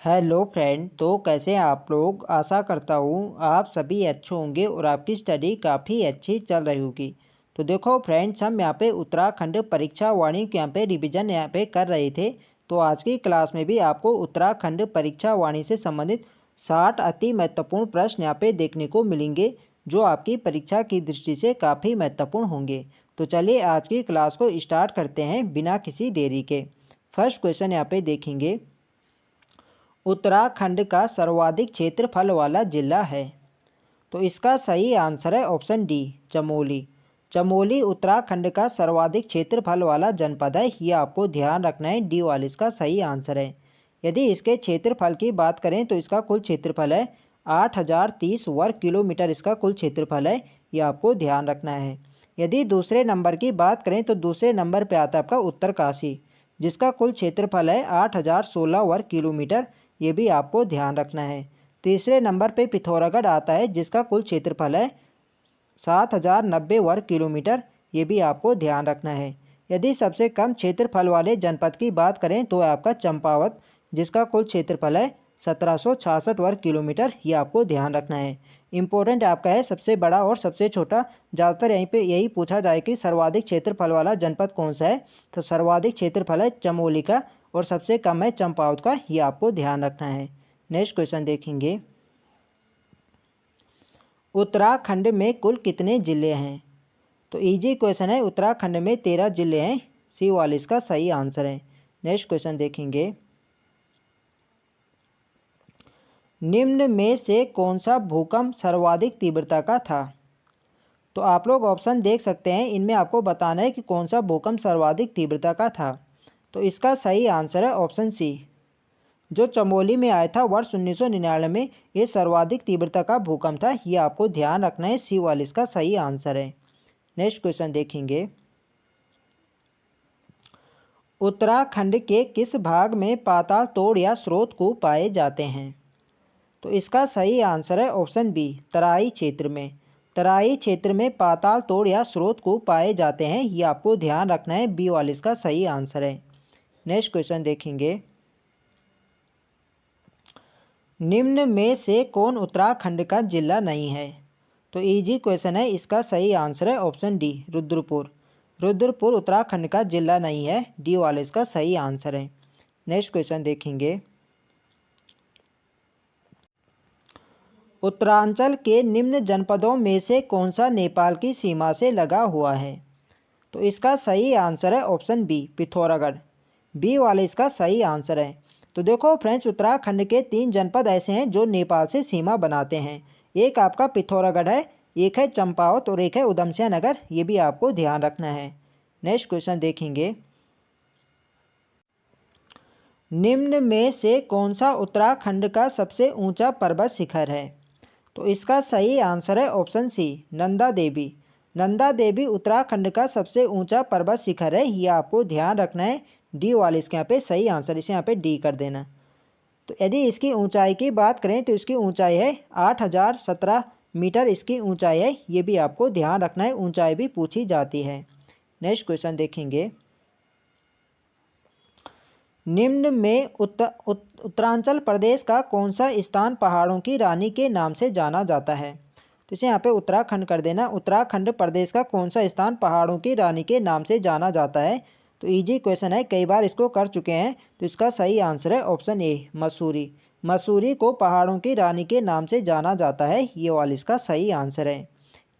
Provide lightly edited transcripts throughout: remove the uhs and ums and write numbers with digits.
Hello friend. तो कैसे हैं आप लोग। आशा करता हूँ आप सभी अच्छे होंगे और आपकी स्टडी काफ़ी अच्छी चल रही होगी। तो देखो फ्रेंड्स, हम यहाँ पे उत्तराखंड परीक्षा वाणी के यहाँ पे रिवीजन यहाँ पे कर रहे थे। तो आज की क्लास में भी आपको उत्तराखंड परीक्षा वाणी से संबंधित 60 अति महत्वपूर्ण प्रश्न यहाँ पे देखने को मिलेंगे, जो आपकी परीक्षा की दृष्टि से काफ़ी महत्वपूर्ण होंगे। तो चलिए आज की क्लास को स्टार्ट करते हैं बिना किसी देरी के। फर्स्ट क्वेश्चन यहाँ पे देखेंगे, उत्तराखंड का सर्वाधिक क्षेत्रफल वाला जिला है। तो इसका सही आंसर है ऑप्शन डी, चमोली। चमोली उत्तराखंड का सर्वाधिक क्षेत्रफल वाला जनपद है, ये आपको ध्यान रखना है। डी वाला इसका सही आंसर है। यदि इसके क्षेत्रफल की बात करें तो इसका कुल क्षेत्रफल है 8030 वर्ग किलोमीटर, इसका कुल क्षेत्रफल है, ये आपको ध्यान रखना है। यदि दूसरे नंबर की बात करें तो दूसरे नंबर पर आता है आपका उत्तरकाशी, जिसका कुल क्षेत्रफल है 8016 वर्ग किलोमीटर, ये भी आपको ध्यान रखना है। तीसरे नंबर पे पिथौरागढ़ आता है, जिसका कुल क्षेत्रफल है 7090 वर्ग किलोमीटर, ये भी आपको ध्यान रखना है। यदि सबसे कम क्षेत्रफल वाले जनपद की बात करें तो आपका चंपावत, जिसका कुल क्षेत्रफल है 1766 वर्ग किलोमीटर, ये आपको ध्यान रखना है। इम्पोर्टेंट आपका है सबसे बड़ा और सबसे छोटा। ज़्यादातर यहीं पे यही पूछा जाए कि सर्वाधिक क्षेत्रफल वाला जनपद कौन सा है, तो सर्वाधिक क्षेत्रफल है चमोली का और सबसे कम है चंपावत का, ये आपको ध्यान रखना है। नेक्स्ट क्वेश्चन देखेंगे, उत्तराखंड में कुल कितने जिले हैं। तो इजी क्वेश्चन है, उत्तराखंड में 13 जिले हैं, सी वाला इसका सही आंसर है। नेक्स्ट क्वेश्चन देखेंगे, निम्न में से कौन सा भूकंप सर्वाधिक तीव्रता का था। तो आप लोग ऑप्शन देख सकते हैं, इनमें आपको बताना है कि कौन सा भूकंप सर्वाधिक तीव्रता का था। तो इसका सही आंसर है ऑप्शन सी, जो चमोली में आया था वर्ष 1999 में, ये सर्वाधिक तीव्रता का भूकंप था, ये आपको ध्यान रखना है। सी वाला इसका सही आंसर है। नेक्स्ट क्वेश्चन देखेंगे, उत्तराखंड के किस भाग में पाताल तोड़ या स्रोत कूप पाए जाते हैं। तो इसका सही आंसर है ऑप्शन बी, तराई क्षेत्र में। तराई क्षेत्र में पाताल तोड़ या स्रोत कूप पाए जाते हैं, ये आपको ध्यान रखना है। बी वाला इसका सही आंसर है। नेक्स्ट क्वेश्चन देखेंगे, निम्न में से कौन उत्तराखंड का जिला नहीं है। तो इजी क्वेश्चन है, इसका सही आंसर है ऑप्शन डी, रुद्रपुर। रुद्रपुर उत्तराखंड का जिला नहीं है, डी वाला इसका सही आंसर है। नेक्स्ट क्वेश्चन देखेंगे, उत्तरांचल के निम्न जनपदों में से कौन सा नेपाल की सीमा से लगा हुआ है। तो इसका सही आंसर है ऑप्शन बी, पिथौरागढ़। बी वाला इसका सही आंसर है। तो देखो फ्रेंड्स, उत्तराखंड के 3 जनपद ऐसे हैं जो नेपाल से सीमा बनाते हैं। एक आपका पिथौरागढ़ है, एक है चंपावत और एक है उधमसिंह नगर, ये भी आपको ध्यान रखना है। नेक्स्ट क्वेश्चन देखेंगे, निम्न में से कौन सा उत्तराखंड का सबसे ऊंचा पर्वत शिखर है। तो इसका सही आंसर है ऑप्शन सी, नंदा देवी। नंदा देवी उत्तराखंड का सबसे ऊंचा पर्वत शिखर है, ये आपको ध्यान रखना है। डी वाले इसके यहाँ पे सही आंसर, इसे यहाँ पे डी कर देना। तो यदि इसकी ऊंचाई की बात करें तो इसकी ऊंचाई है 8017 मीटर, इसकी ऊंचाई है, ये भी आपको ध्यान रखना है, ऊंचाई भी पूछी जाती है। नेक्स्ट क्वेश्चन देखेंगे, निम्न में उत्तरांचल प्रदेश का कौन सा स्थान पहाड़ों की रानी के नाम से जाना जाता है। तो इसे यहाँ पे उत्तराखंड कर देना। उत्तराखंड प्रदेश का कौन सा स्थान पहाड़ों की रानी के नाम से जाना जाता है। तो इजी क्वेश्चन है, कई बार इसको कर चुके हैं। तो इसका सही आंसर है ऑप्शन ए, मसूरी। मसूरी को पहाड़ों की रानी के नाम से जाना जाता है, ये वाला इसका सही आंसर है।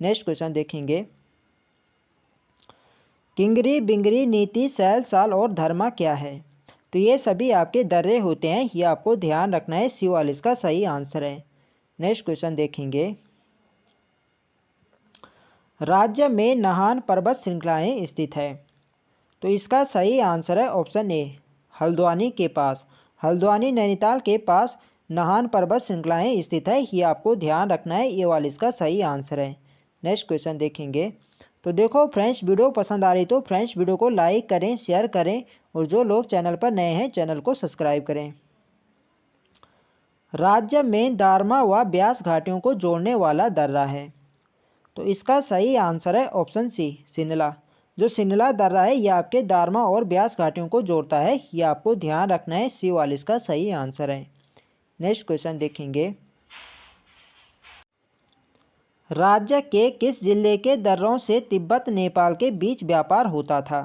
नेक्स्ट क्वेश्चन देखेंगे, किंगरी बिंगरी नीति सैल साल और धर्मा क्या है। तो ये सभी आपके दर्रे होते हैं, ये आपको ध्यान रखना है। सी वाला इसका सही आंसर है। नेक्स्ट क्वेश्चन देखेंगे, राज्य में नाहन पर्वत श्रृंखलाएं स्थित है। तो इसका सही आंसर है ऑप्शन ए, हल्द्वानी के पास। हल्द्वानी नैनीताल के पास नाहन पर्वत श्रृंखलाएं स्थित है, ये आपको ध्यान रखना है। ये वाला इसका सही आंसर है। नेक्स्ट क्वेश्चन देखेंगे, तो देखो फ्रेंड्स, वीडियो पसंद आ रही तो फ्रेंड्स वीडियो को लाइक करें, शेयर करें और जो लोग चैनल पर नए हैं चैनल को सब्सक्राइब करें। राज्य में दारमा व ब्यास घाटियों को जोड़ने वाला दर्रा है। तो इसका सही आंसर है ऑप्शन सी, सिनला। जो सिनला दर्रा है ये आपके दारमा और ब्यास घाटियों को जोड़ता है, ये आपको ध्यान रखना है। सी वाला इसका सही आंसर है। नेक्स्ट क्वेश्चन देखेंगे, राज्य के किस जिले के दर्रों से तिब्बत नेपाल के बीच व्यापार होता था?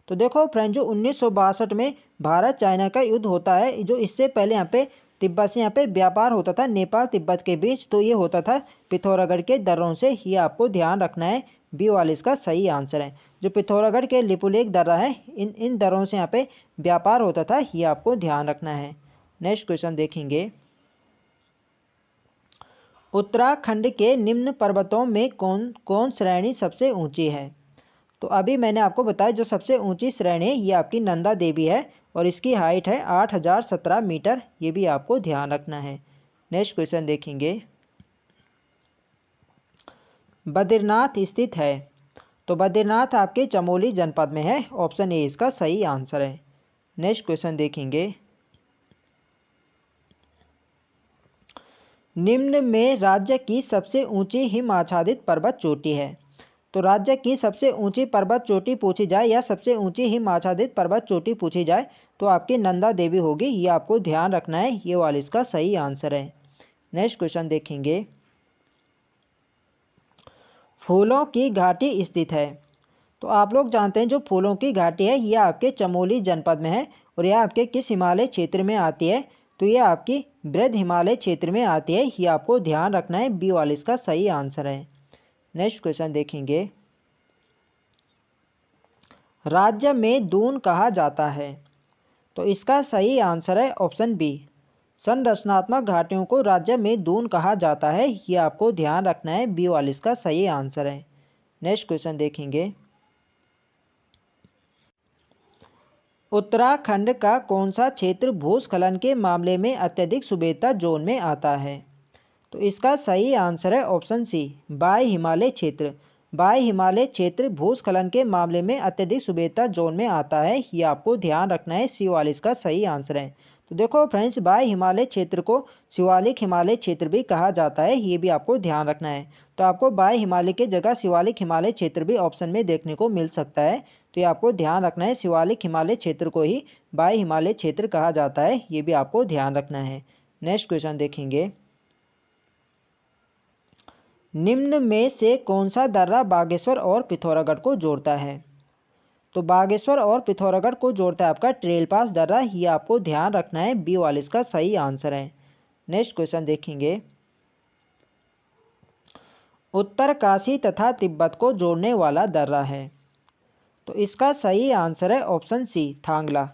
तो देखो फ्रेंड, जो 1962 में भारत चाइना का युद्ध होता है, जो इससे पहले यहाँ पे तिब्बत से यहाँ पे व्यापार होता था नेपाल तिब्बत के बीच, तो ये होता था पिथौरागढ़ के दर्रों से। ये आपको ध्यान रखना है, बी वाला इसका सही आंसर है। जो पिथौरागढ़ के लिपुलेख दर्रा है, इन दर्रों से यहाँ पे व्यापार होता था, ये आपको ध्यान रखना है। नेक्स्ट क्वेश्चन देखेंगे, उत्तराखंड के निम्न पर्वतों में कौन कौन श्रेणी सबसे ऊंची है? तो अभी मैंने आपको बताया जो सबसे ऊंची श्रेणी ये आपकी नंदा देवी है और इसकी हाइट है 8017 मीटर। ये भी आपको ध्यान रखना है। नेक्स्ट क्वेश्चन देखेंगे, बद्रीनाथ स्थित है? तो बद्रीनाथ आपके चमोली जनपद में है। ऑप्शन ए इसका सही आंसर है। नेक्स्ट क्वेश्चन देखेंगे, निम्न में राज्य की सबसे ऊंची हिम आच्छादित पर्वत चोटी है? तो राज्य की सबसे ऊंची पर्वत चोटी पूछी जाए या सबसे ऊंची हिम आच्छादित पर्वत चोटी पूछी जाए तो आपकी नंदा देवी होगी। ये आपको ध्यान रखना है, ये वाला इसका सही आंसर है। नेक्स्ट क्वेश्चन देखेंगे, फूलों की घाटी स्थित है? तो आप लोग जानते हैं जो फूलों की घाटी है यह आपके चमोली जनपद में है और यह आपके किस हिमालय क्षेत्र में आती है? तो यह आपकी बृहद हिमालय क्षेत्र में आती है। ये आपको ध्यान रखना है, बी वाला इसका सही आंसर है। नेक्स्ट क्वेश्चन देखेंगे, राज्य में दून कहा जाता है? तो इसका सही आंसर है ऑप्शन बी, संरचनात्मक घाटियों को राज्य में दून कहा जाता है। ये आपको ध्यान रखना है, बी वाला इसका सही आंसर है। नेक्स्ट क्वेश्चन देखेंगे, उत्तराखंड का कौन सा क्षेत्र भूस्खलन के मामले में अत्यधिक सुबेता जोन में आता है? तो इसका सही आंसर है ऑप्शन सी, बाय हिमालय क्षेत्र। बाय हिमालय क्षेत्र भूस्खलन के मामले में अत्यधिक सुबेता जोन में आता है। ये आपको ध्यान रखना है, सी वाला इसका सही आंसर है। तो देखो फ्रेंड्स, बाय हिमालय क्षेत्र को शिवालिक हिमालय क्षेत्र भी कहा जाता है, ये भी आपको ध्यान रखना है। तो आपको बाय हिमालय की जगह शिवालिक हिमालय क्षेत्र भी ऑप्शन में देखने को मिल सकता है। तो ये आपको ध्यान रखना है, शिवालिक हिमालय क्षेत्र को ही बाय हिमालय क्षेत्र कहा जाता है। ये भी आपको ध्यान रखना है। नेक्स्ट क्वेश्चन देखेंगे, निम्न में से कौन सा दर्रा बागेश्वर और पिथौरागढ़ को जोड़ता है? तो बागेश्वर और पिथौरागढ़ को जोड़ता है आपका ट्रेल पास दर्रा। ये आपको ध्यान रखना है, बी वाला इसका सही आंसर है। नेक्स्ट क्वेश्चन देखेंगे, उत्तरकाशी तथा तिब्बत को जोड़ने वाला दर्रा है? तो इसका सही आंसर है ऑप्शन सी, थांगला।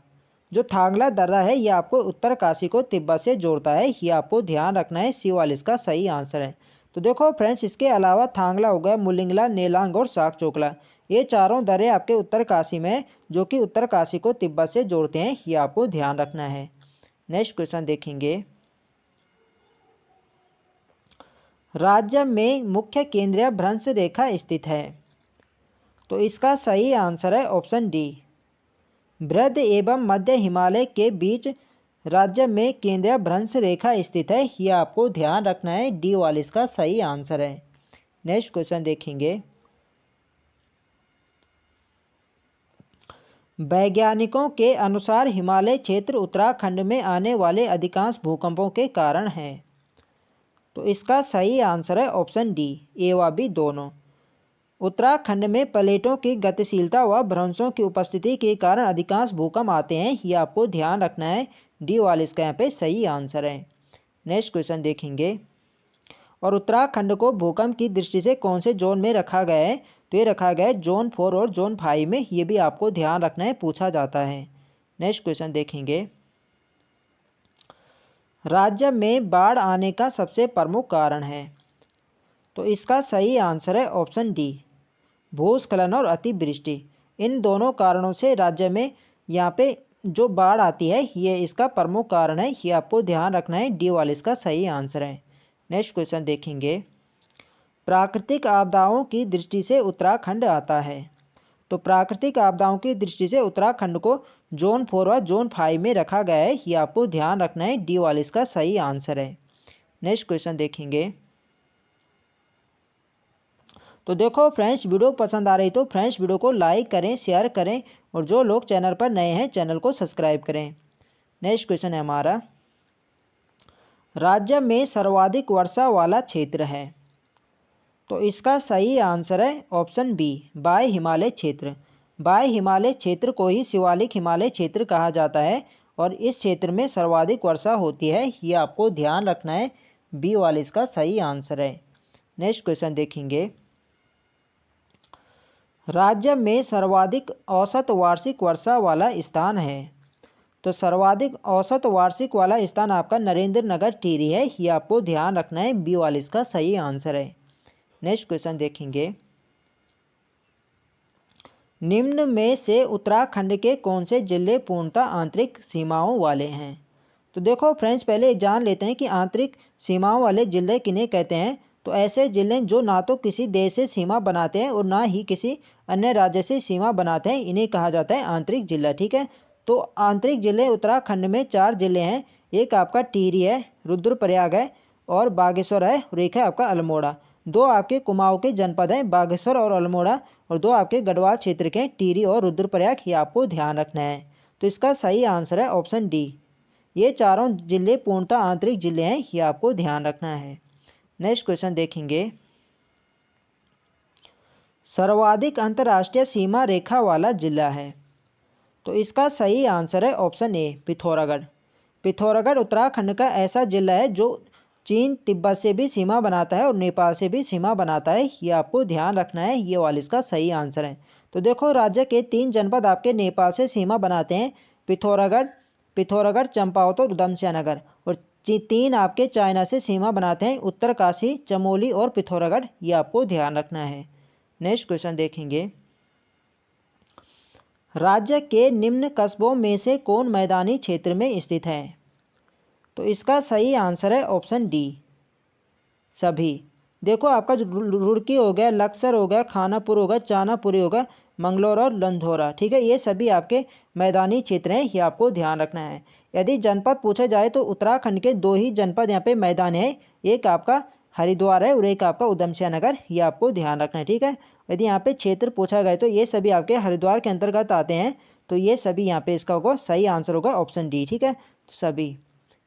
जो थांगला दर्रा है ये आपको उत्तरकाशी को तिब्बत से जोड़ता है। ये आपको ध्यान रखना है, सी वाला इसका सही आंसर है। तो देखो फ्रेंड्स, इसके अलावा थांगला हो गया, मुलिंगला, नेलांग और साकचोकला, ये चारों दर्रे आपके उत्तरकाशी में जो कि उत्तरकाशी को तिब्बत से जोड़ते हैं। ये आपको ध्यान रखना है। नेक्स्ट क्वेश्चन देखेंगे, राज्य में मुख्य केंद्रीय भ्रंश रेखा स्थित है? तो इसका सही आंसर है ऑप्शन डी, बृहद एवं मध्य हिमालय के बीच राज्य में केंद्रीय भ्रंश रेखा स्थित है। यह आपको ध्यान रखना है, डी वाला इसका सही आंसर है। नेक्स्ट क्वेश्चन देखेंगे, वैज्ञानिकों के अनुसार हिमालय क्षेत्र उत्तराखंड में आने वाले अधिकांश भूकंपों के कारण है? तो इसका सही आंसर है ऑप्शन डी, ए व बी दोनों। उत्तराखंड में प्लेटों की गतिशीलता व भ्रंशों की उपस्थिति के कारण अधिकांश भूकंप आते हैं। ये आपको ध्यान रखना है, डी वाला इसका यहाँ पे सही आंसर है। नेक्स्ट क्वेश्चन देखेंगे, और उत्तराखंड को भूकंप की दृष्टि से कौन से जोन में रखा गया है? तो ये रखा गया है जोन 4 और जोन 5 में। ये भी आपको ध्यान रखना है, पूछा जाता है। नेक्स्ट क्वेश्चन देखेंगे, राज्य में बाढ़ आने का सबसे प्रमुख कारण है? तो इसका सही आंसर है ऑप्शन डी, भूस्खलन और अतिवृष्टि। इन दोनों कारणों से राज्य में यहाँ पे जो बाढ़ आती है ये इसका प्रमुख कारण है। ये आपको ध्यान रखना है, डी वाला इसका सही आंसर है। नेक्स्ट क्वेश्चन देखेंगे, प्राकृतिक आपदाओं की दृष्टि से उत्तराखंड आता है? तो प्राकृतिक आपदाओं की दृष्टि से उत्तराखंड को जोन 4 व जोन 5 में रखा गया है। ये आपको ध्यान रखना है, डी वाला इसका सही आंसर है। नेक्स्ट क्वेश्चन देखेंगे, तो देखो फ्रेंड्स, वीडियो पसंद आ रही तो फ्रेंड्स वीडियो को लाइक करें, शेयर करें और जो लोग चैनल पर नए हैं चैनल को सब्सक्राइब करें। नेक्स्ट क्वेश्चन है हमारा, राज्य में सर्वाधिक वर्षा वाला क्षेत्र है? तो इसका सही आंसर है ऑप्शन बी, बाह्य हिमालय क्षेत्र। बाह्य हिमालय क्षेत्र को ही शिवालिक हिमालय क्षेत्र कहा जाता है और इस क्षेत्र में सर्वाधिक वर्षा होती है, ये आपको ध्यान रखना है। बी वाला इसका सही आंसर है। नेक्स्ट क्वेश्चन देखेंगे, राज्य में सर्वाधिक औसत वार्षिक वर्षा वाला स्थान है? तो सर्वाधिक औसत वार्षिक वाला स्थान आपका नरेंद्र नगर टिहरी है, ये आपको ध्यान रखना है। बी वाला इसका सही आंसर है। नेक्स्ट क्वेश्चन देखेंगे, निम्न में से उत्तराखंड के कौन से जिले पूर्णतः आंतरिक सीमाओं वाले हैं? तो देखो फ्रेंड्स, पहले जान लेते हैं कि आंतरिक सीमाओं वाले जिले किन्हें कहते हैं। तो ऐसे जिले जो ना तो किसी देश से सीमा बनाते हैं और ना ही किसी अन्य राज्य से सीमा बनाते हैं, इन्हें कहा जाता है आंतरिक जिला। ठीक है, तो आंतरिक जिले उत्तराखंड में 4 जिले हैं। एक आपका टिहरी है, रुद्रप्रयाग है और बागेश्वर है और एक है आपका अल्मोड़ा। 2 आपके कुमाऊं के जनपद हैं, बागेश्वर और अल्मोड़ा, और 2 आपके गढ़वाल क्षेत्र के टिहरी और रुद्रप्रयाग, ये आपको ध्यान रखना है। तो इसका सही आंसर है ऑप्शन डी। ये चारों जिले पूर्णतः आंतरिक जिले हैं, ये आपको ध्यान रखना है। नेक्स्ट क्वेश्चन देखेंगे, सर्वाधिक अंतर्राष्ट्रीय सीमा रेखा वाला जिला है? तो इसका सही आंसर है ऑप्शन ए, पिथौरागढ़। पिथौरागढ़ उत्तराखंड का ऐसा जिला है जो चीन तिब्बत से भी सीमा बनाता है और नेपाल से भी सीमा बनाता है, ये आपको ध्यान रखना है। ये वाला इसका सही आंसर है। तो देखो, राज्य के 3 जनपद आपके नेपाल से सीमा बनाते हैं, पिथौरागढ़, चंपावत और उधमसिंह नगर, और 3 आपके चाइना से सीमा बनाते हैं, उत्तरकाशी, चमोली और पिथौरागढ़, ये आपको ध्यान रखना है। नेक्स्ट क्वेश्चन देखेंगे, राज्य के निम्न कस्बों में से कौन मैदानी क्षेत्र में स्थित है? तो इसका सही आंसर है ऑप्शन डी, सभी। देखो, आपका जो रुड़की हो गया, लक्सर हो गया, खानापुर हो गया, चानापुरी हो गया, मंगलौर और लंधौरा, ठीक है, ये सभी आपके मैदानी क्षेत्र हैं, ये आपको ध्यान रखना है। यदि जनपद पूछा जाए तो उत्तराखंड के 2 ही जनपद यहाँ पे मैदान है, एक आपका हरिद्वार है और एक आपका उधमसिंह नगर, ये आपको ध्यान रखना है। ठीक है, यदि यहाँ पे क्षेत्र पूछा गया तो ये सभी आपके हरिद्वार के अंतर्गत आते हैं, तो ये सभी यहाँ पे इसका होगा सही आंसर होगा ऑप्शन डी। ठीक है, तो सभी।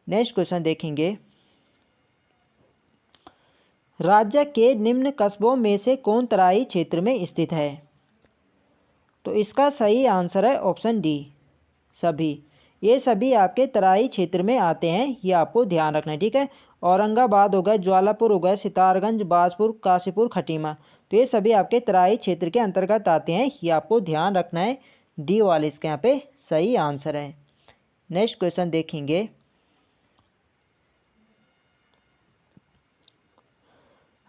नेक्स्ट क्वेश्चन देखेंगे, राज्य के निम्न कस्बों में से कौन तराई क्षेत्र में स्थित है? तो इसका सही आंसर है ऑप्शन डी, सभी। ये सभी आपके तराई क्षेत्र में आते हैं, ये आपको ध्यान रखना है। ठीक है, औरंगाबाद हो गया, ज्वालापुर हो गया, सितारगंज, बाजपुर, काशीपुर, खटीमा, तो ये सभी आपके तराई क्षेत्र के अंतर्गत आते हैं, ये आपको ध्यान रखना है। डी वाले इसके यहाँ पे सही आंसर है। नेक्स्ट क्वेश्चन देखेंगे,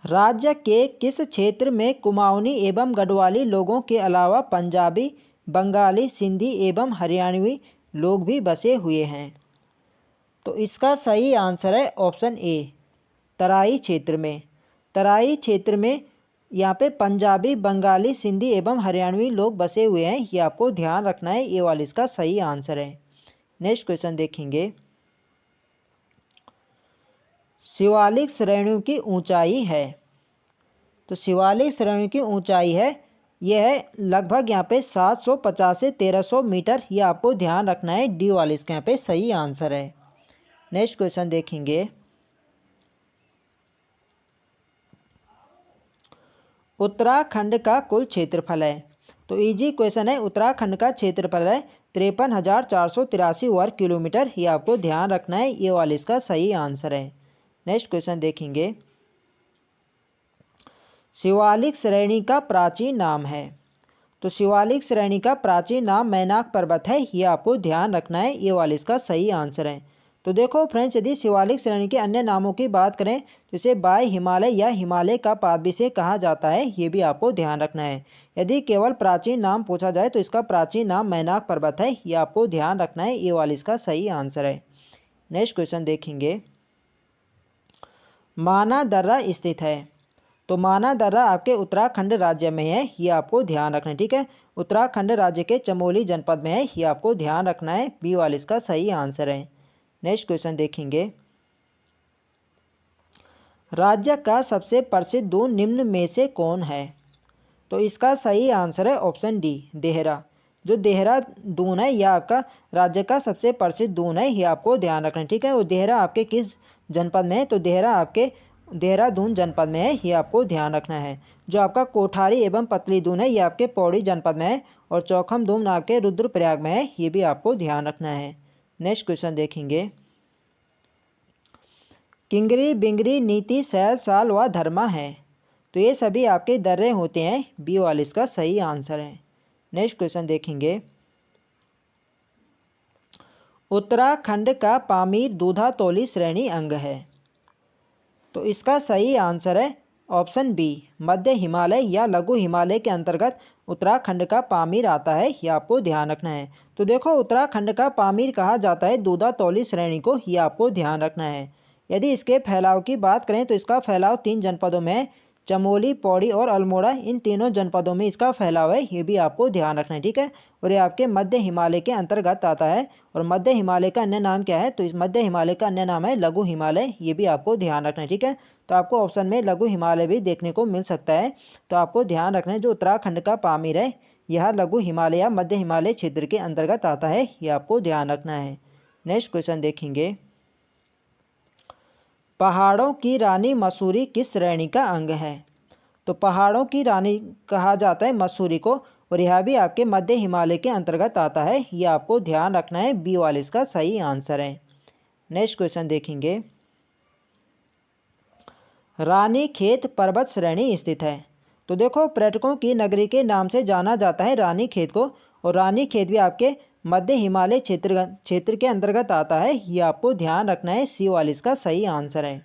राज्य के किस क्षेत्र में कुमाऊनी एवं गढ़वाली लोगों के अलावा पंजाबी, बंगाली, सिंधी एवं हरियाणवी लोग भी बसे हुए हैं? तो इसका सही आंसर है ऑप्शन ए, तराई क्षेत्र में। तराई क्षेत्र में यहाँ पे पंजाबी, बंगाली, सिंधी एवं हरियाणवी लोग बसे हुए हैं, ये आपको ध्यान रखना है। ये वाला इसका सही आंसर है। नेक्स्ट क्वेश्चन देखेंगे, शिवालिक श्रेणियों की ऊंचाई है? तो शिवालिक श्रेणियों की ऊंचाई है, यह है लगभग यहाँ पे 750 से 1300 मीटर, ये आपको ध्यान रखना है। डी वाले इसके यहाँ पे सही आंसर है। नेक्स्ट क्वेश्चन देखेंगे, उत्तराखंड का कुल क्षेत्रफल है? तो इजी क्वेश्चन है, उत्तराखंड का क्षेत्रफल है 53,483 वर्ग किलोमीटर, ये आपको ध्यान रखना है। ये वाला इसका सही आंसर है। नेक्स्ट क्वेश्चन देखेंगे, शिवालिक श्रेणी का प्राचीन नाम है? तो शिवालिक श्रेणी का प्राचीन नाम मैनाक पर्वत है, ये आपको ध्यान रखना है। ये वाला इसका सही आंसर है। तो देखो फ्रेंड्स, यदि शिवालिक श्रेणी के अन्य नामों की बात करें तो इसे बाह्य हिमालय या हिमालय का पाद भी से कहा जाता है, ये भी आपको ध्यान रखना है। यदि केवल प्राचीन नाम पूछा जाए तो इसका प्राचीन नाम मैनाक पर्वत है, ये आपको ध्यान रखना है। ये वाला इसका सही आंसर है। नेक्स्ट क्वेश्चन देखेंगे, माना दर्रा स्थित है? तो माना दर्रा आपके उत्तराखंड राज्य में है, ये आपको ध्यान रखना है। ठीक है, उत्तराखंड राज्य के चमोली जनपद में है, ये आपको ध्यान रखना है। बी वाला इसका सही आंसर है। नेक्स्ट क्वेश्चन देखेंगे, राज्य का सबसे प्रसिद्ध दून निम्न में से कौन है? तो इसका सही आंसर है ऑप्शन डी, देहरा। जो देहरा दून है यह आपका राज्य का सबसे प्रसिद्ध दून है, ये आपको ध्यान रखना है। ठीक है, और देहरा आपके किस जनपद में है, तो देहरादून जनपद में है, ये आपको ध्यान रखना है। जो आपका कोठारी एवं पतलीदून है ये आपके पौड़ी जनपद में है, और चौखमदून आपके रुद्रप्रयाग में है, ये भी आपको ध्यान रखना है। नेक्स्ट क्वेश्चन देखेंगे, किंगरी बिंगरी नीति सैल साल व धर्मा है, तो ये सभी आपके दर्रे होते हैं, बी वाले इसका सही आंसर है। नेक्स्ट क्वेश्चन देखेंगे, उत्तराखंड का पामीर दूधातोली श्रेणी अंग है, तो इसका सही आंसर है ऑप्शन बी, मध्य हिमालय या लघु हिमालय के अंतर्गत उत्तराखंड का पामीर आता है, ये आपको ध्यान रखना है। तो देखो उत्तराखंड का पामीर कहा जाता है दूधातोली श्रेणी को, ये आपको ध्यान रखना है। यदि इसके फैलाव की बात करें तो इसका फैलाव 3 जनपदों में है, चमोली, पौड़ी और अल्मोड़ा, इन तीनों जनपदों में इसका फैलाव है, ये भी आपको ध्यान रखना है, ठीक है। और ये आपके मध्य हिमालय के अंतर्गत आता है, और मध्य हिमालय का अन्य नाम क्या है, तो इस मध्य हिमालय का अन्य नाम है लघु हिमालय, ये भी आपको ध्यान रखना है, ठीक है। तो आपको ऑप्शन में लघु हिमालय भी देखने को मिल सकता है, तो आपको ध्यान रखना है जो उत्तराखंड का पामीर है यह लघु हिमालय या मध्य हिमालय क्षेत्र के अंतर्गत आता है, ये आपको ध्यान रखना है। नेक्स्ट क्वेश्चन देखेंगे, पहाड़ों की रानी मसूरी किस श्रेणी का अंग है, तो पहाड़ों की रानी कहा जाता है मसूरी को, और यह भी आपके मध्य हिमालय के अंतर्गत आता है, ये आपको ध्यान रखना है, बी वाले इसका सही आंसर है। नेक्स्ट क्वेश्चन देखेंगे, रानी खेत पर्वत श्रेणी स्थित है, तो देखो पर्यटकों की नगरी के नाम से जाना जाता है रानी खेत को, और रानी खेत भी आपके मध्य हिमालय क्षेत्र के अंतर्गत आता है, ये आपको ध्यान रखना है, सी वाले इसका सही आंसर है।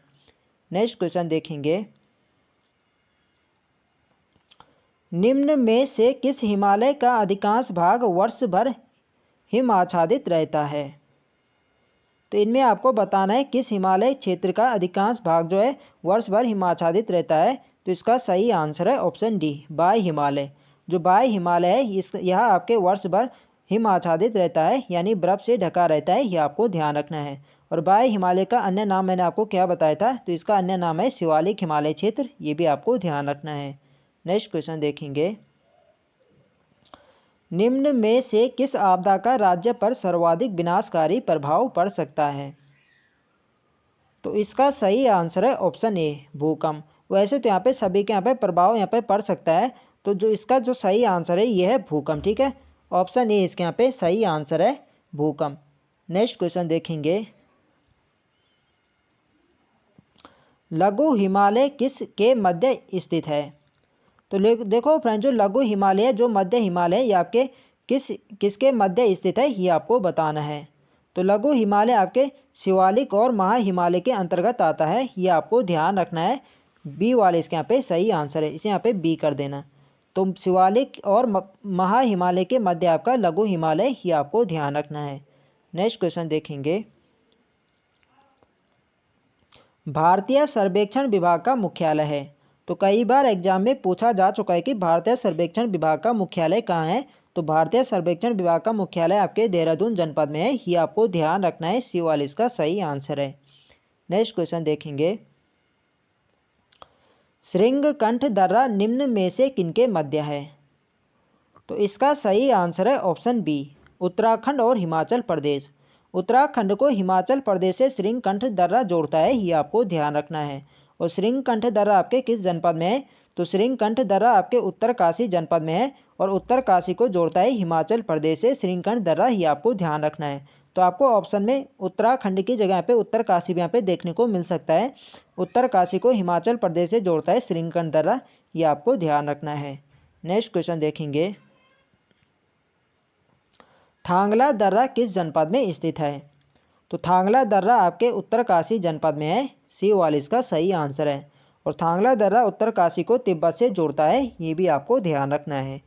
नेक्स्ट क्वेश्चन देखेंगे, निम्न में से किस हिमालय का अधिकांश भाग वर्ष भर हिम आच्छादित रहता है, तो इनमें आपको बताना है किस हिमालय क्षेत्र का अधिकांश भाग जो है वर्ष भर हिमाच्छादित रहता है, तो इसका सही आंसर है ऑप्शन डी, बाय हिमालय। जो बाय हिमालय है यह आपके वर्ष भर हिम आच्छादित रहता है, यानी बर्फ से ढका रहता है, यह आपको ध्यान रखना है। और बाय हिमालय का अन्य नाम मैंने आपको क्या बताया था, तो इसका अन्य नाम है शिवालिक हिमालय क्षेत्र, ये भी आपको ध्यान रखना है। नेक्स्ट क्वेश्चन देखेंगे, निम्न में से किस आपदा का राज्य पर सर्वाधिक विनाशकारी प्रभाव पड़ सकता है, तो इसका सही आंसर है ऑप्शन ए, भूकंप। वैसे तो यहाँ पे सभी के यहाँ पे प्रभाव यहाँ पे पड़ सकता है, तो जो इसका जो सही आंसर है ये है भूकंप, ठीक है। ऑप्शन ए इसके यहाँ पे सही आंसर है, भूकंप। नेक्स्ट क्वेश्चन देखेंगे, लघु हिमालय किस के मध्य स्थित है, तो देखो फ्रेंड जो लघु हिमालय है, जो मध्य हिमालय है, ये आपके किसके मध्य स्थित है, ये आपको बताना है। तो लघु हिमालय आपके शिवालिक और महा हिमालय के अंतर्गत आता है, ये आपको ध्यान रखना है, बी वाले इसके यहाँ पे सही आंसर है, इसे यहाँ पे बी कर देना। तो शिवालिक और महा हिमालय के मध्य आपका लघु हिमालय, ये आपको ध्यान रखना है। नेक्स्ट क्वेश्चन देखेंगे, भारतीय सर्वेक्षण विभाग का मुख्यालय है, तो कई बार एग्जाम में पूछा जा चुका है कि भारतीय सर्वेक्षण विभाग का मुख्यालय कहाँ है, तो भारतीय सर्वेक्षण विभाग का मुख्यालय आपके देहरादून जनपद में है, ये आपको ध्यान रखना है, सी वाले इसका सही आंसर है। नेक्स्ट क्वेश्चन देखेंगे, श्रृंगकंठ दर्रा निम्न में से किनके मध्य है, तो इसका सही आंसर है ऑप्शन बी, उत्तराखंड और हिमाचल प्रदेश। उत्तराखंड को हिमाचल प्रदेश से श्रृंगकंठ दर्रा जोड़ता है, ये आपको ध्यान रखना है। और श्रृंगकंठ दर्रा आपके किस जनपद में है, तो श्रृंगकंठ दर्रा आपके उत्तरकाशी जनपद में है, और उत्तरकाशी को जोड़ता है हिमाचल प्रदेश से श्रृंगकंठ दर्रा, ये आपको ध्यान रखना है। तो आपको ऑप्शन में उत्तराखंड की जगह पे उत्तरकाशी भी यहाँ पे देखने को मिल सकता है, उत्तरकाशी को हिमाचल प्रदेश से जोड़ता है श्रृंगकंठ दर्रा, ये आपको ध्यान रखना है। नेक्स्ट क्वेश्चन देखेंगे, थांगला दर्रा किस जनपद में स्थित है, तो थांगला दर्रा आपके उत्तरकाशी जनपद में है, सी वाले इसका सही आंसर है। और थांगला दर्रा उत्तरकाशी को तिब्बत से जोड़ता है, ये भी आपको ध्यान रखना है।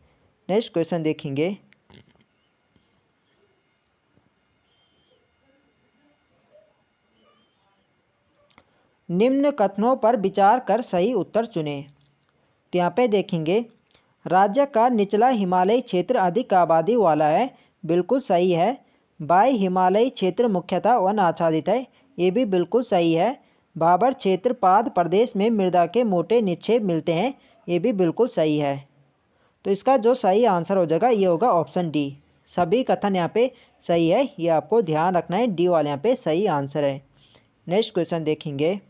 नेक्स्ट क्वेश्चन देखेंगे, निम्न कथनों पर विचार कर सही उत्तर चुने, तो यहाँ पे देखेंगे, राज्य का निचला हिमालयी क्षेत्र अधिक आबादी वाला है, बिल्कुल सही है। बाय हिमालयी क्षेत्र मुख्यतः वन आच्छादित है, ये भी बिल्कुल सही है। भाबर क्षेत्र पाद प्रदेश में मृदा के मोटे निक्षेप मिलते हैं, ये भी बिल्कुल सही है। तो इसका जो सही आंसर हो जाएगा ये होगा ऑप्शन डी, सभी कथन यहाँ पे सही है, ये आपको ध्यान रखना है, डी वाले यहाँ पे सही आंसर है। नेक्स्ट क्वेश्चन देखेंगे,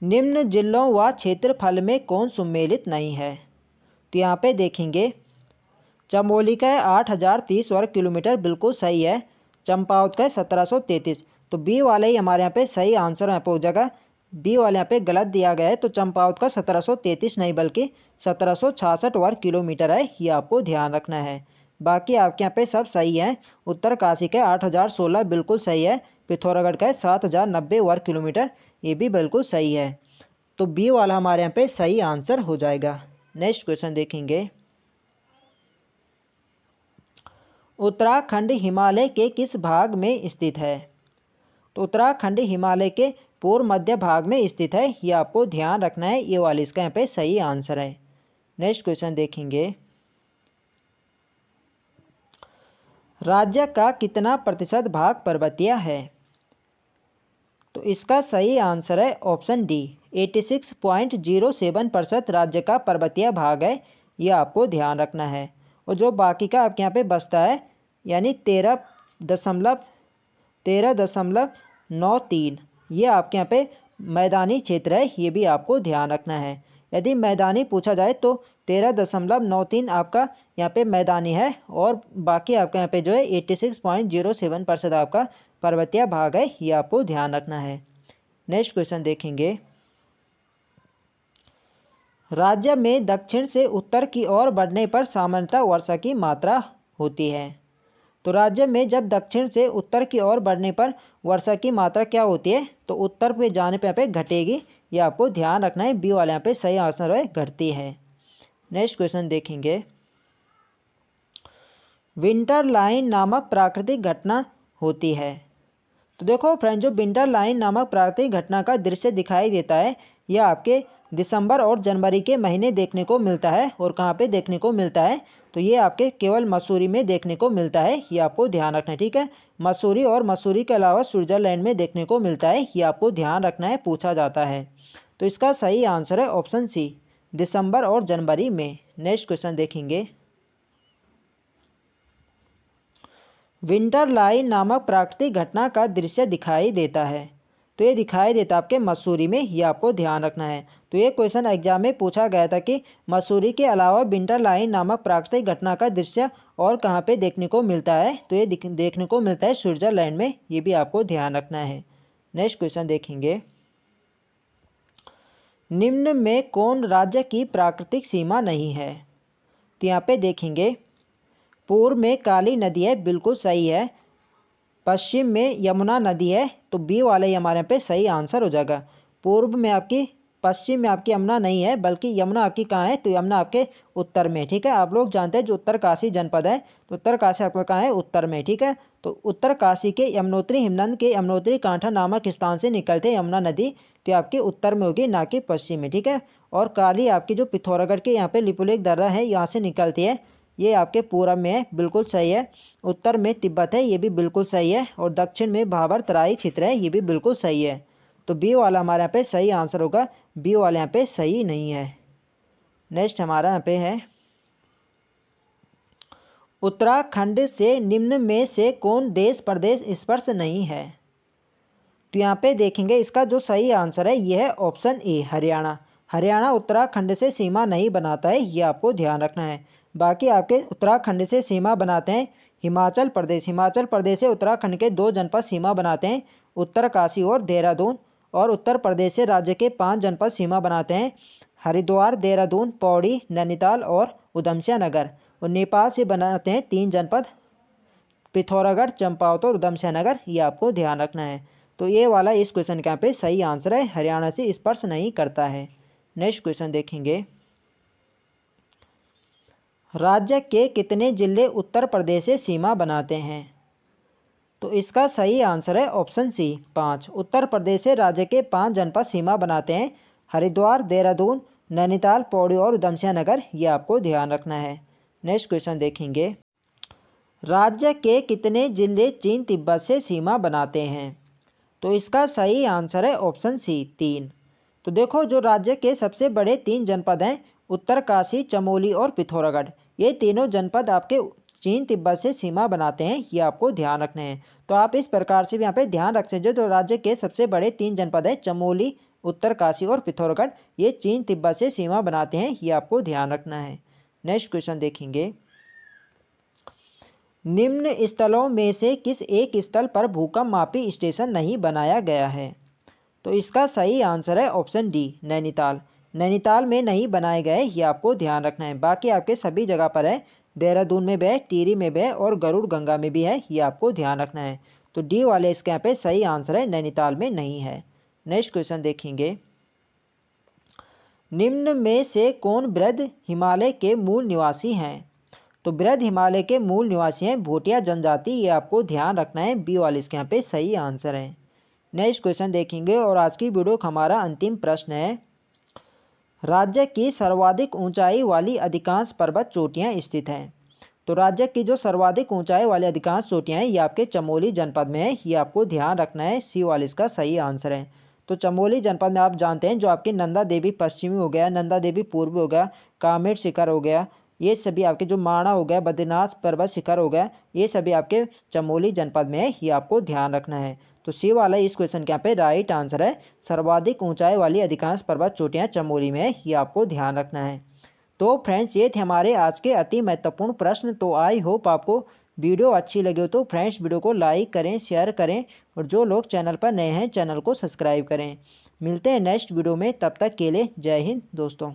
निम्न जिलों व क्षेत्रफल में कौन सम्मिलित नहीं है? तो यहाँ पे देखेंगे, चमोली का 8030 वर्ग किलोमीटर बिल्कुल सही है। चंपावत का 1733। तो बी वाले ही हमारे यहाँ पे सही आंसर यहाँ पे हो जाएगा। बी वाले यहाँ पे गलत दिया गया है, तो चंपावत का 1733 नहीं बल्कि 1766 वर्ग किलोमीटर है, ये आपको ध्यान रखना है। बाकी आपके यहाँ पे सब सही है। उत्तरकाशी का 8016 बिल्कुल सही है। पिथौरागढ़ का 7090 वर्ग किलोमीटर, ये भी बिल्कुल सही है। तो बी वाला हमारे यहाँ पे सही आंसर हो जाएगा। नेक्स्ट क्वेश्चन देखेंगे, उत्तराखंड हिमालय के किस भाग में स्थित है? तो उत्तराखंड हिमालय के पूर्व मध्य भाग में स्थित है, ये आपको ध्यान रखना है। ये वाली इसका यहाँ पे सही आंसर है। नेक्स्ट क्वेश्चन देखेंगे, राज्य का कितना प्रतिशत भाग पर्वतीय है? तो इसका सही आंसर है ऑप्शन डी, 86.07% राज्य का पर्वतीय भाग है, ये आपको ध्यान रखना है। और जो बाकी का आपके यहाँ पे बचता है यानी 13.93, ये आपके यहाँ पे मैदानी क्षेत्र है, ये भी आपको ध्यान रखना है। यदि मैदानी पूछा जाए तो 13.93 आपका यहाँ पे मैदानी है, और बाकी आपका यहाँ पे जो है 86.07% आपका पर्वतीय भाग है, ये आपको ध्यान रखना है। नेक्स्ट क्वेश्चन देखेंगे, राज्य में दक्षिण से उत्तर की ओर बढ़ने पर सामान्यतः वर्षा की मात्रा होती है। तो राज्य में जब दक्षिण से उत्तर की ओर बढ़ने पर वर्षा की मात्रा क्या होती है? तो उत्तर पे जाने पे यहाँ पे घटेगी, ये आपको ध्यान रखना है। बी वाले यहाँ पे सही आंसर है, घटती है। नेक्स्ट क्वेश्चन देखेंगे, विंटर लाइन नामक प्राकृतिक घटना होती है। तो देखो फ्रेंड, जो विंटर लाइन नामक प्राकृतिक घटना का दृश्य दिखाई देता है, यह आपके दिसंबर और जनवरी के महीने देखने को मिलता है। और कहाँ पे देखने को मिलता है? तो ये आपके केवल मसूरी में देखने को मिलता है, ये आपको ध्यान रखना है। ठीक है, मसूरी और मसूरी के अलावा स्विट्जरलैंड में देखने को मिलता है, ये आपको ध्यान रखना है, पूछा जाता है। तो इसका सही आंसर है ऑप्शन सी, दिसंबर और जनवरी में। नेक्स्ट क्वेश्चन देखेंगे, विंटर लाइन नामक प्राकृतिक घटना का दृश्य दिखाई देता है। तो ये दिखाई देता है आपके मसूरी में, ये आपको ध्यान रखना है। तो ये क्वेश्चन एग्जाम में पूछा गया था कि मसूरी के अलावा विंटर लाइन नामक प्राकृतिक घटना का दृश्य और कहाँ पे देखने को मिलता है? तो ये देखने को मिलता है स्विट्जरलैंड में, ये भी आपको ध्यान रखना है। नेक्स्ट क्वेश्चन देखेंगे, निम्न में कौन राज्य की प्राकृतिक सीमा नहीं है? तो यहाँ पे देखेंगे, पूर्व में काली नदी है, बिल्कुल सही है। पश्चिम में यमुना नदी है, तो बी वाला ही हमारे यहाँ पे सही आंसर हो जाएगा। पूर्व में आपकी, पश्चिम में आपकी यमुना नहीं है, बल्कि यमुना आपकी कहाँ है? तो यमुना आपके उत्तर में। ठीक है, आप लोग जानते हैं जो उत्तरकाशी जनपद है, तो उत्तरकाशी आपका कहाँ है? उत्तर में। ठीक है, तो उत्तरकाशी के यमुनोत्री हिमनद के यमुनोत्री कांठा नामक स्थान से निकलते यमुना नदी, तो आपके उत्तर में होगी, ना कि पश्चिम में। ठीक है, और काली आपकी जो पिथौरागढ़ के यहाँ पे लिपुलेख दर्रा है, यहाँ से निकलती है, ये आपके पूरब में है, बिल्कुल सही है। उत्तर में तिब्बत है, ये भी बिल्कुल सही है। और दक्षिण में भाबर तराई क्षेत्र है, ये भी बिल्कुल सही है। तो बी वाला हमारे यहाँ पे सही आंसर होगा, बी वाले यहाँ पे सही नहीं है। नेक्स्ट हमारा यहाँ पे है, उत्तराखंड से निम्न में से कौन देश प्रदेश स्पर्श नहीं है? तो यहाँ पे देखेंगे, इसका जो सही आंसर है ये है ऑप्शन ए, हरियाणा। हरियाणा उत्तराखंड से सीमा नहीं बनाता है, ये आपको ध्यान रखना है। बाकी आपके उत्तराखंड से सीमा बनाते हैं हिमाचल प्रदेश। हिमाचल प्रदेश से उत्तराखंड के 2 जनपद सीमा बनाते हैं, उत्तरकाशी और देहरादून। और उत्तर प्रदेश से राज्य के 5 जनपद सीमा बनाते हैं, हरिद्वार, देहरादून, पौड़ी, नैनीताल और उधमसिंह नगर। और नेपाल से बनाते हैं 3 जनपद, पिथौरागढ़, चंपावत और उधमसिंह नगर, ये आपको ध्यान रखना है। तो ये वाला इस क्वेश्चन का यहाँ पे सही आंसर है, हरियाणा से स्पर्श नहीं करता है। नेक्स्ट क्वेश्चन देखेंगे, राज्य के कितने जिले उत्तर प्रदेश से सीमा बनाते हैं? तो इसका सही आंसर है ऑप्शन सी, 5। उत्तर प्रदेश से राज्य के 5 जनपद सीमा बनाते हैं, हरिद्वार, देहरादून, नैनीताल, पौड़ी और उधमसिंह नगर, ये आपको ध्यान रखना है। नेक्स्ट क्वेश्चन देखेंगे, राज्य के कितने जिले चीन तिब्बत से सीमा बनाते हैं? तो इसका सही आंसर है ऑप्शन सी, 3। तो देखो, जो राज्य के सबसे बड़े 3 जनपद हैं, उत्तरकाशी, चमोली और पिथौरागढ़, ये तीनों जनपद आपके चीन तिब्बत से सीमा बनाते हैं, ये आपको ध्यान रखना है। तो आप इस प्रकार से भी यहाँ पे ध्यान रख सकते हो। जो राज्य के सबसे बड़े 3 जनपद हैं, चमोली, उत्तरकाशी और पिथौरागढ़, ये चीन तिब्बत से सीमा बनाते हैं, ये आपको ध्यान रखना है। नेक्स्ट क्वेश्चन देखेंगे, निम्न स्थलों में से किस एक स्थल पर भूकंप मापी स्टेशन नहीं बनाया गया है? तो इसका सही आंसर है ऑप्शन डी, नैनीताल। नैनीताल में नहीं बनाए गए, ये आपको ध्यान रखना है। बाकी आपके सभी जगह पर है, देहरादून में भी है, टिहरी में भी है और गरुड़ गंगा में भी है, ये आपको ध्यान रखना है। तो डी वाले इसके यहाँ पे सही आंसर है, नैनीताल में नहीं है। नेक्स्ट क्वेश्चन देखेंगे, निम्न में से कौन वृद्ध हिमालय के मूल निवासी हैं? तो वृद्ध हिमालय के मूल निवासी हैं भोटिया जनजाति, ये आपको ध्यान रखना है। बी वाले इसके यहाँ पे सही आंसर है। नेक्स्ट क्वेश्चन देखेंगे और आज की वीडियो का हमारा अंतिम प्रश्न है, राज्य की सर्वाधिक ऊंचाई वाली अधिकांश पर्वत चोटियां स्थित हैं? तो राज्य की जो सर्वाधिक ऊंचाई वाली अधिकांश चोटियां हैं, ये आपके चमोली जनपद में है, ये आपको ध्यान रखना है। सी वाले इसका सही आंसर है। तो चमोली जनपद में आप जानते हैं, जो आपकी नंदा देवी पश्चिमी हो गया, नंदा देवी पूर्वी हो गया, कामेट शिखर हो गया, ये सभी आपके जो माणा हो गया, बद्रीनाथ पर्वत शिखर हो गया, ये सभी आपके चमोली जनपद में है, ये आपको ध्यान रखना है। तो सी वाला इस क्वेश्चन के यहाँ पे राइट आंसर है। सर्वाधिक ऊंचाई वाली अधिकांश पर्वत चोटियां चमोली में है, ये आपको ध्यान रखना है। तो फ्रेंड्स, ये थे हमारे आज के अति महत्वपूर्ण प्रश्न। तो आई होप आपको वीडियो अच्छी लगी हो। तो फ्रेंड्स, वीडियो को लाइक करें, शेयर करें और जो लोग चैनल पर नए हैं, चैनल को सब्सक्राइब करें। मिलते हैं नेक्स्ट वीडियो में, तब तक के लिए जय हिंद दोस्तों।